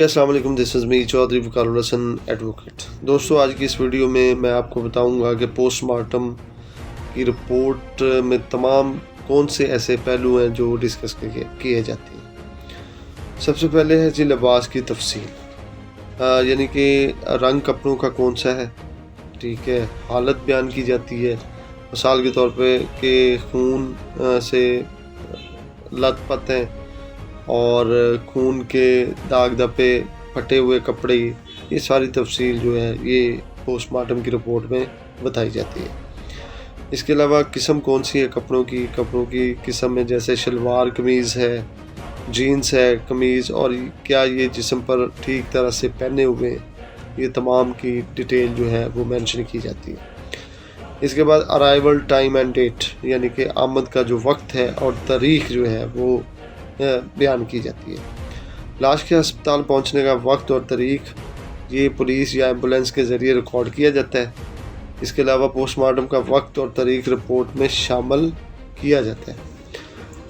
अस्सलाम वालेकुम, this is me Chaudhry Waqarul Hasan advocate. दोस्तों, आज की इस वीडियो में मैं आपको बताऊंगा कि पोस्टमार्टम की रिपोर्ट में तमाम कौन से ऐसे पहलू हैं जो डिस्कस किए जाते हैं। सबसे पहले है जी लिबास की तफसील, यानी कि रंग कपड़ों का कौन सा है, ठीक है। हालत बयान की जाती है, मिसाल के तौर पे कि खून से लथपथ हैं और खून के दाग धब्बे, फटे हुए कपड़े, ये सारी तफसील जो है ये पोस्टमार्टम की रिपोर्ट में बताई जाती है। इसके अलावा किस्म कौन सी है कपड़ों की किस्म में जैसे शलवार कमीज़ है, जीन्स है, कमीज़, और क्या ये जिस्म पर ठीक तरह से पहने हुए हैं, ये तमाम की डिटेल जो है वो मेंशन की जाती है। इसके बाद अराइवल टाइम एंड डेट, यानी कि आमद का जो वक्त है और तारीख़ जो है वो बयान की जाती है। लाश के अस्पताल पहुंचने का वक्त और तारीख़ ये पुलिस या एम्बुलेंस के ज़रिए रिकॉर्ड किया जाता है। इसके अलावा पोस्टमार्टम का वक्त और तारीख़ रिपोर्ट में शामिल किया जाता है।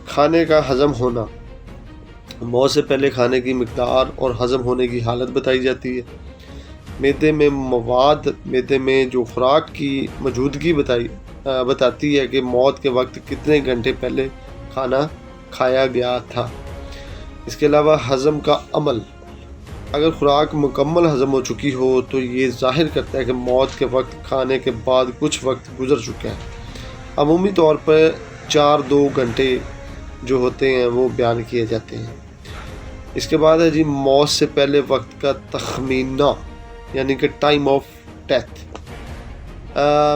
खाने का हज़म होना, मौत से पहले खाने की मिकदार और हज़म होने की हालत बताई जाती है। मैदे में जो खुराक की मौजूदगी बताती है कि मौत के वक्त कितने घंटे पहले खाना खाया गया था। इसके अलावा हज़म का अमल, अगर खुराक मुकम्मल हज़म हो चुकी हो तो ये ज़ाहिर करता है कि मौत के वक्त खाने के बाद कुछ वक्त गुजर चुका है। अमूमी तौर पर 4-2 घंटे जो होते हैं वो बयान किए जाते हैं। इसके बाद है जी मौत से पहले वक्त का तखमीना, यानी कि टाइम ऑफ डेथ।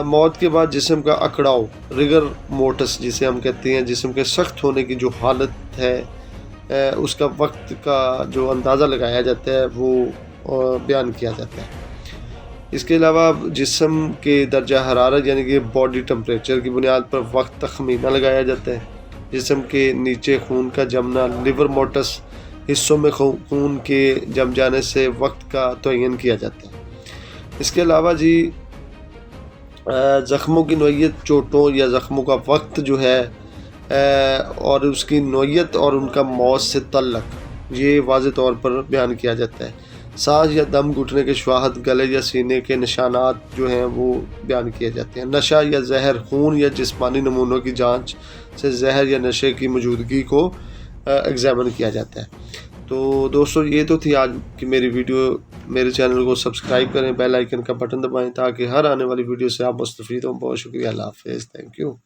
मौत के बाद जिस्म का अकड़ाव, रिगर मोर्टस जिसे हम कहते हैं, जिस्म के सख्त होने की जो हालत है उसका वक्त का जो अंदाज़ा लगाया जाता है वो बयान किया जाता है। इसके अलावा जिस्म के दर्जा हरारत, यानी कि बॉडी टेम्परेचर की बुनियाद पर वक्त तखमीना लगाया जाता है। जिस्म के नीचे खून का जमना, लिवर मोर्टस हिस्सों में खून के जम जाने से वक्त का तयन किया जाता है। इसके अलावा जी ज़ख्मों की नोयत, चोटों या ज़ख्मों का वक्त जो है और उसकी नोयत और उनका मौत से तल्लक, ये वाज़े तौर पर बयान किया जाता है। सांस या दम घुटने के शवाहद, गले या सीने के निशानात जो हैं वो बयान किए जाते हैं। नशा या जहर, खून या जिस्मानी नमूनों की जांच से जहर या नशे की मौजूदगी को एग्जामिन किया जाता है। तो दोस्तों, ये तो थी आज की मेरी वीडियो। मेरे चैनल को सब्सक्राइब करें, बेल आइकन का बटन दबाएं ताकि हर आने वाली वीडियो से आप मुस्तफ़ीद हों। बहुत शुक्रिया, अल्लाह हाफ़िज़, थैंक यू।